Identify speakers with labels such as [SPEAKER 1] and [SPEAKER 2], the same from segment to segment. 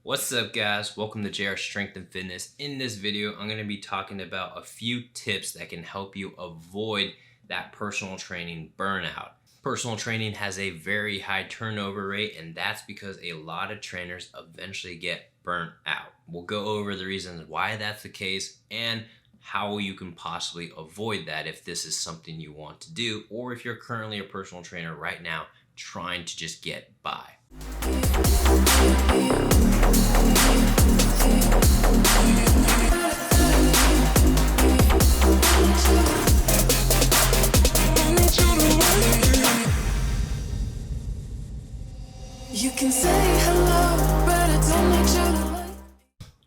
[SPEAKER 1] What's up, guys? Welcome to JR Strength and Fitness. In this video, I'm going to be talking about a few tips that can help you avoid that personal training burnout. Personal training has a very high turnover rate, and that's because a lot of trainers eventually get burnt out. We'll go over the reasons why that's the case and how you can possibly avoid that if this is something you want to do, or if you're currently a personal trainer right now trying to just get by. You can say hello, but I don't need you to like.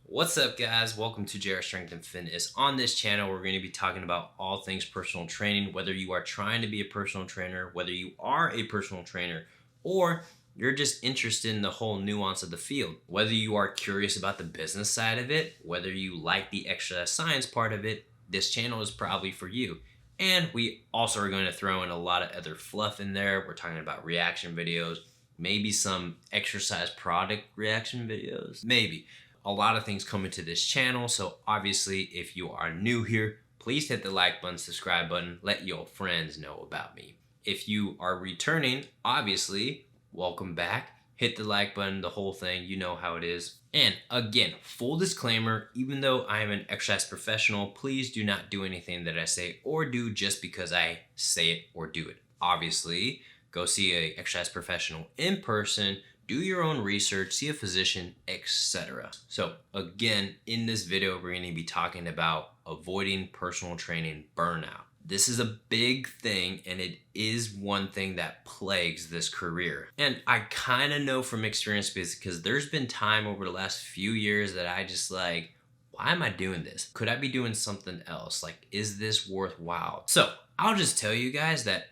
[SPEAKER 1] What's up, guys? Welcome to JR Strength and Fitness. On this channel, we're going to be talking about all things personal training, whether you are trying to be a personal trainer, whether you are a personal trainer, or you're just interested in the whole nuance of the field. Whether you are curious about the business side of it, whether you like the exercise science part of it, this channel is probably for you. And we also are going to throw in a lot of other fluff in there. We're talking about reaction videos, maybe some exercise product reaction videos, maybe. A lot of things coming to this channel, so obviously if you are new here, please hit the like button, subscribe button, let your friends know about me. If you are returning, obviously, welcome back. Hit the like button, the whole thing, you know how it is. And again, full disclaimer, even though I am an exercise professional, please do not do anything that I say or do just because I say it or do it. Obviously, go see an exercise professional in person, do your own research, see a physician, etc. So again, in this video, we're going to be talking about avoiding personal training burnout. This is a big thing, and it is one thing that plagues this career. And I kind of know from experience because there's been time over the last few years that I just like, why am I doing this? Could I be doing something else? Like, is this worthwhile? So I'll just tell you guys that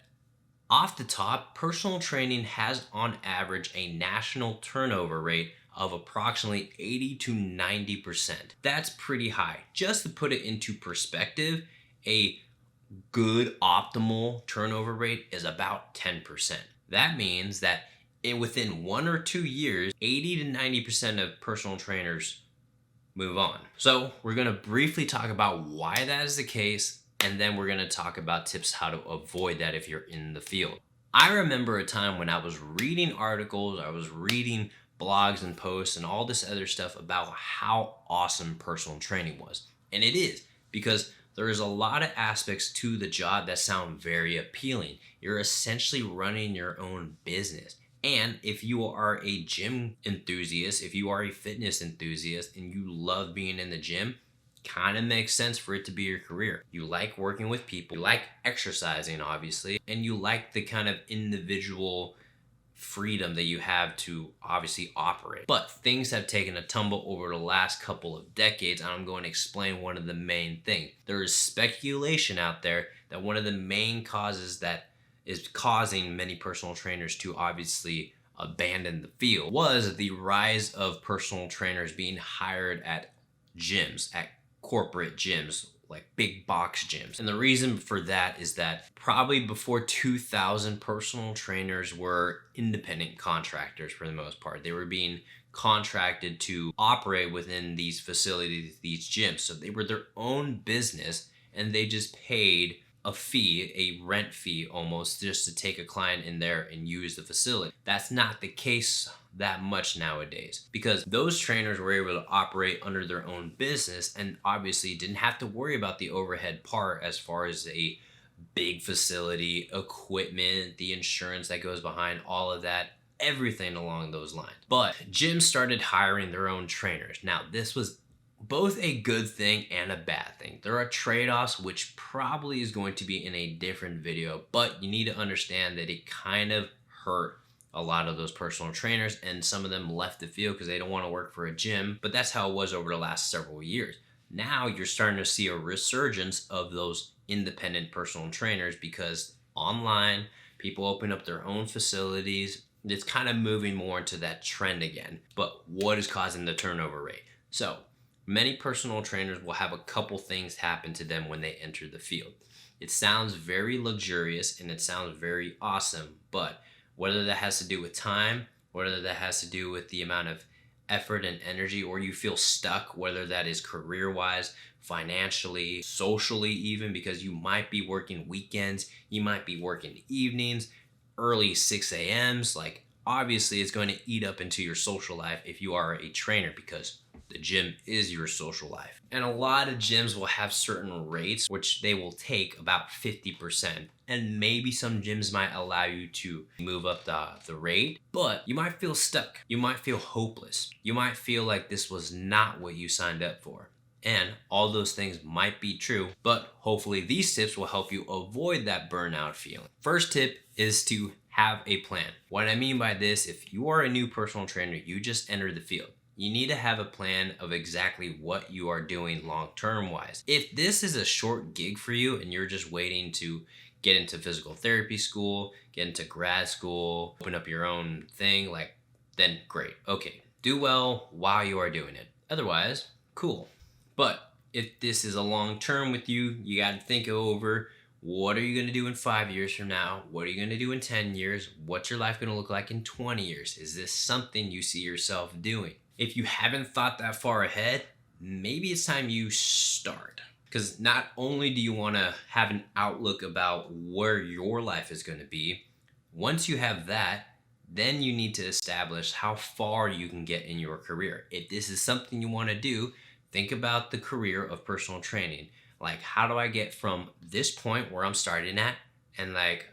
[SPEAKER 1] off the top, personal training has on average a national turnover rate of approximately 80 to 90%. That's pretty high. Just to put it into perspective, a good optimal turnover rate is about 10%. That means that within 1 or 2 years, 80 to 90% of personal trainers move on. So we're going to briefly talk about why that is the case, and then we're going to talk about tips how to avoid that if you're in the field. I remember a time when I was reading articles, I was reading blogs and posts and all this other stuff about how awesome personal training was. And it is, because there is a lot of aspects to the job that sound very appealing. You're essentially running your own business. And if you are a gym enthusiast, if you are a fitness enthusiast and you love being in the gym, kind of makes sense for it to be your career. You like working with people, you like exercising, obviously, and you like the kind of individual freedom that you have to obviously operate. But things have taken a tumble over the last couple of decades, and I'm going to explain one of the main things. There is speculation out there that one of the main causes that is causing many personal trainers to obviously abandon the field was the rise of personal trainers being hired at gyms, at corporate gyms, like big box gyms. And the reason for that is that probably before 2000, personal trainers were independent contractors for the most part. They were being contracted to operate within these facilities, these gyms. So they were their own business, and they just paid a fee, a rent fee almost, just to take a client in there and use the facility. That's not the case that much nowadays, because those trainers were able to operate under their own business and obviously didn't have to worry about the overhead part as far as a big facility, equipment, the insurance that goes behind all of that, everything along those lines. But gyms started hiring their own trainers. Now, this was both a good thing and a bad thing. There are trade-offs, which probably is going to be in a different video, but you need to understand that it kind of hurt a lot of those personal trainers, and some of them left the field because they don't want to work for a gym. But that's how it was over the last several years. Now you're starting to see a resurgence of those independent personal trainers because online, people open up their own facilities. It's kind of moving more into that trend again. But what is causing the turnover rate? So many personal trainers will have a couple things happen to them when they enter the field. It sounds very luxurious and it sounds very awesome, but whether that has to do with time, whether that has to do with the amount of effort and energy, or you feel stuck, whether that is career-wise, financially, socially even, because you might be working weekends, you might be working evenings, early 6 a.m.s, like obviously it's going to eat up into your social life if you are a trainer, because the gym is your social life. And a lot of gyms will have certain rates which they will take about 50%. And maybe some gyms might allow you to move up the rate, but you might feel stuck. You might feel hopeless. You might feel like this was not what you signed up for. And all those things might be true, but hopefully these tips will help you avoid that burnout feeling. First tip is to have a plan. What I mean by this, if you are a new personal trainer, you just entered the field, you need to have a plan of exactly what you are doing long-term wise. If this is a short gig for you and you're just waiting to get into physical therapy school, get into grad school, open up your own thing, like, then great. Okay, do well while you are doing it. Otherwise, cool. But if this is a long term with you, you got to think over, what are you going to do in 5 years from now? What are you going to do in 10 years? What's your life going to look like in 20 years? Is this something you see yourself doing? If you haven't thought that far ahead, maybe it's time you start. Because not only do you want to have an outlook about where your life is going to be, once you have that, then you need to establish how far you can get in your career. If this is something you want to do, think about the career of personal training. Like, how do I get from this point where I'm starting at and like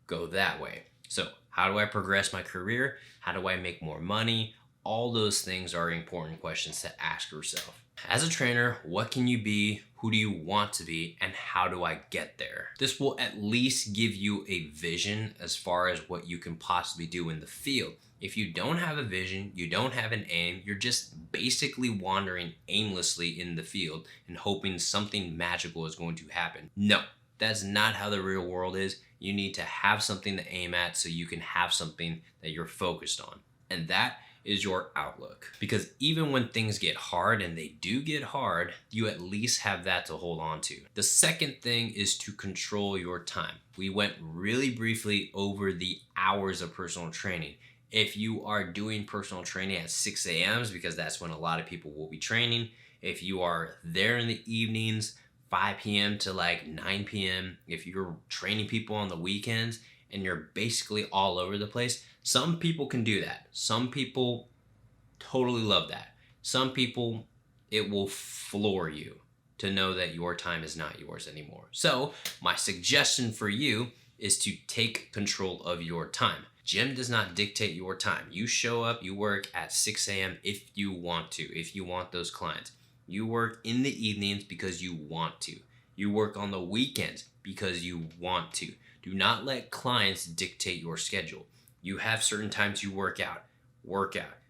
[SPEAKER 1] go that way? So how do I progress my career? How do I make more money? All those things are important questions to ask yourself. As a trainer, what can you be? Who do you want to be? And how do I get there? This will at least give you a vision as far as what you can possibly do in the field. If you don't have a vision, you don't have an aim, you're just basically wandering aimlessly in the field and hoping something magical is going to happen. No, that's not how the real world is. You need to have something to aim at so you can have something that you're focused on. And that is your outlook. Because even when things get hard, and they do get hard, you at least have that to hold on to. The second thing is to control your time. We went really briefly over the hours of personal training. If you are doing personal training at 6 a.m., because that's when a lot of people will be training, if you are there in the evenings, 5 p.m. to like 9 p.m., if you're training people on the weekends and you're basically all over the place, some people can do that. Some people totally love that. Some people, it will floor you to know that your time is not yours anymore. So my suggestion for you is to take control of your time. Gym does not dictate your time. You show up, you work at 6 a.m. if you want to, if you want those clients. You work in the evenings because you want to. You work on the weekends because you want to. Do not let clients dictate your schedule. You have certain times you work out.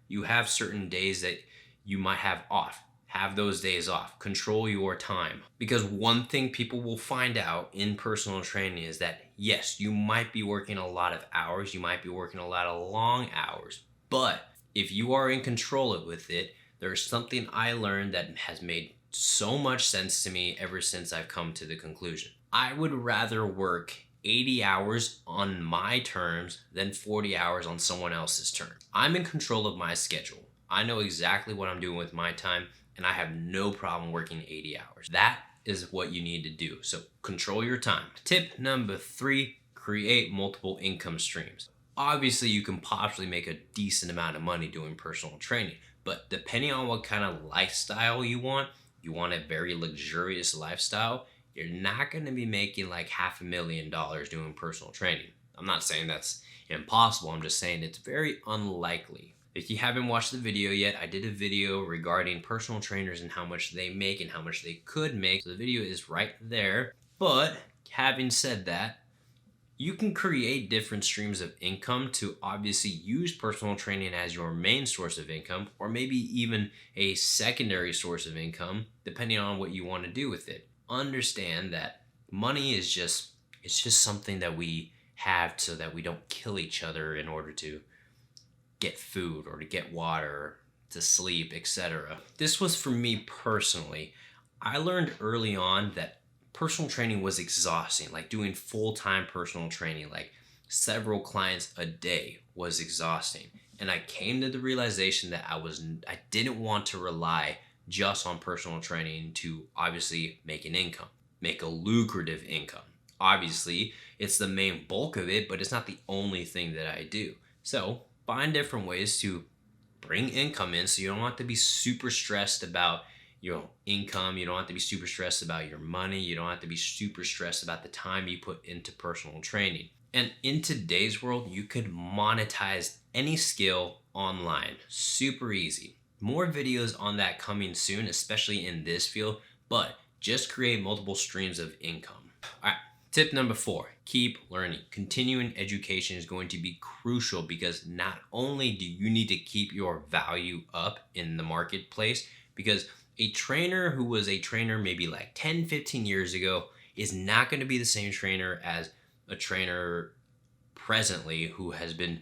[SPEAKER 1] You have certain days that you might have off. Have those days off. Control your time. Because one thing people will find out in personal training is that, yes, you might be working a lot of hours. You might be working a lot of long hours. But if you are in control with it, there's something I learned that has made so much sense to me ever since I've come to the conclusion. I would rather work 80 hours on my terms than 40 hours on someone else's terms. I'm in control of my schedule. I know exactly what I'm doing with my time, and I have no problem working 80 hours. That is what you need to do. So control your time. Tip number 3, create multiple income streams. Obviously, you can possibly make a decent amount of money doing personal training, but depending on what kind of lifestyle you want a very luxurious lifestyle, you're not going to be making like $500,000 doing personal training. I'm not saying that's impossible. I'm just saying it's very unlikely. If you haven't watched the video yet, I did a video regarding personal trainers and how much they make and how much they could make. So the video is right there. But having said that, you can create different streams of income to obviously use personal training as your main source of income, or maybe even a secondary source of income, depending on what you want to do with it. Understand that money is just something that we have so that we don't kill each other in order to get food or to get water, to sleep, etc. This was for me personally. I learned early on that personal training was exhausting. Like doing full-time personal training, like several clients a day, was exhausting. And I came to the realization that I didn't want to rely just on personal training to obviously make an income, make a lucrative income. Obviously, it's the main bulk of it, but it's not the only thing that I do. So find different ways to bring income in so you don't have to be super stressed about your income. You don't have to be super stressed about your money. You don't have to be super stressed about the time you put into personal training. And in today's world, you could monetize any skill online. Super easy. More videos on that coming soon, especially in this field, but just create multiple streams of income. All right, tip number 4, keep learning. Continuing education is going to be crucial because not only do you need to keep your value up in the marketplace, because a trainer who was a trainer maybe like 10, 15 years ago is not going to be the same trainer as a trainer presently who has been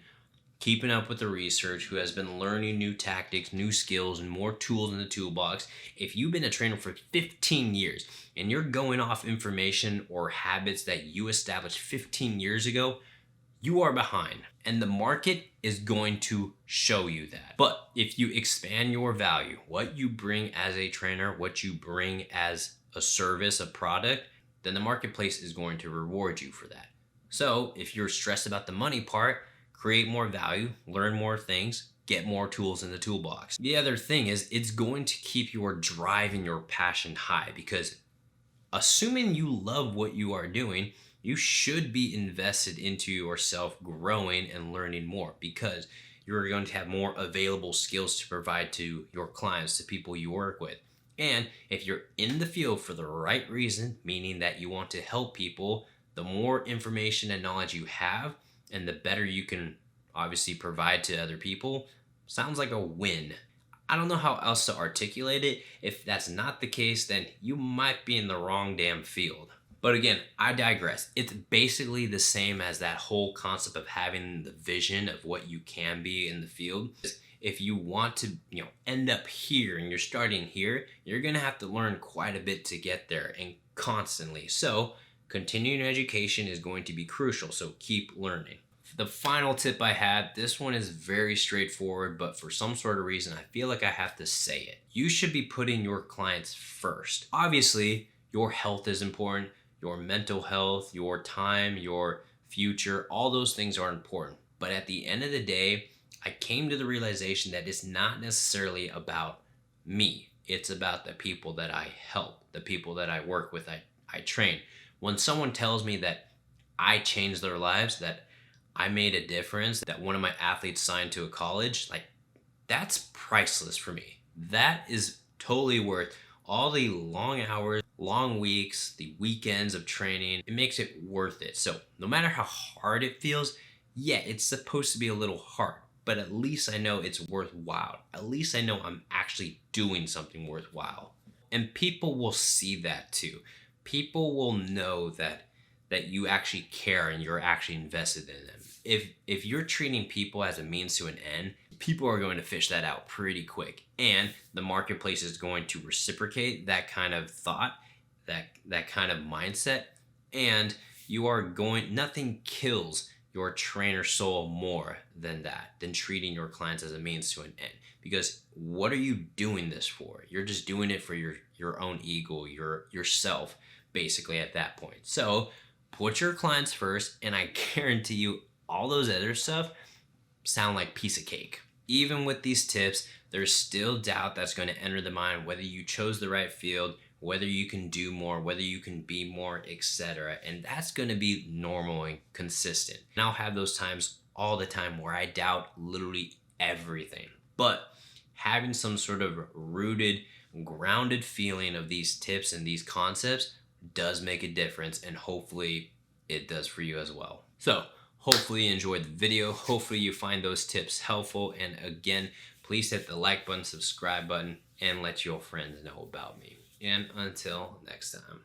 [SPEAKER 1] keeping up with the research, who has been learning new tactics, new skills, and more tools in the toolbox. If you've been a trainer for 15 years and you're going off information or habits that you established 15 years ago, you are behind, and the market is going to show you that. But if you expand your value, what you bring as a trainer, what you bring as a service, a product, then the marketplace is going to reward you for that. So if you're stressed about the money part, create more value, learn more things, get more tools in the toolbox. The other thing is it's going to keep your drive and your passion high, because assuming you love what you are doing, you should be invested into yourself growing and learning more, because you're going to have more available skills to provide to your clients, to people you work with. And if you're in the field for the right reason, meaning that you want to help people, the more information and knowledge you have and the better you can obviously provide to other people, sounds like a win. I don't know how else to articulate it. If that's not the case, then you might be in the wrong damn field. But again, I digress. It's basically the same as that whole concept of having the vision of what you can be in the field. If you want to, end up here and you're starting here, you're gonna have to learn quite a bit to get there, and constantly. So continuing education is going to be crucial, so keep learning. The final tip I have, this one is very straightforward, but for some sort of reason, I feel like I have to say it. You should be putting your clients first. Obviously, your health is important, your mental health, your time, your future, all those things are important. But at the end of the day, I came to the realization that it's not necessarily about me. It's about the people that I help, the people that I work with, I train. When someone tells me that I changed their lives, that I made a difference, that one of my athletes signed to a college, that's priceless for me. That is totally worth all the long hours, long weeks, the weekends of training. It makes it worth it. So no matter how hard it feels, yeah, it's supposed to be a little hard, but at least I know it's worthwhile. At least I know I'm actually doing something worthwhile. And people will see that too. People will know that you actually care and you're actually invested in them. If you're treating people as a means to an end, people are going to fish that out pretty quick, and the marketplace is going to reciprocate that kind of thought, that kind of mindset, and nothing kills your trainer soul more than treating your clients as a means to an end. Because what are you doing this for? You're just doing it for your own ego, yourself, basically at that point. So put your clients first, and I guarantee you all those other stuff sound like piece of cake. Even with these tips, there's still doubt that's going to enter the mind, whether you chose the right field, whether you can do more, whether you can be more, etc. And that's going to be normal and consistent. And I'll have those times all the time where I doubt literally everything. But having some sort of rooted, grounded feeling of these tips and these concepts does make a difference, and hopefully it does for you as well. So hopefully you enjoyed the video. Hopefully you find those tips helpful. And again, please hit the like button, subscribe button, and let your friends know about me. And until next time.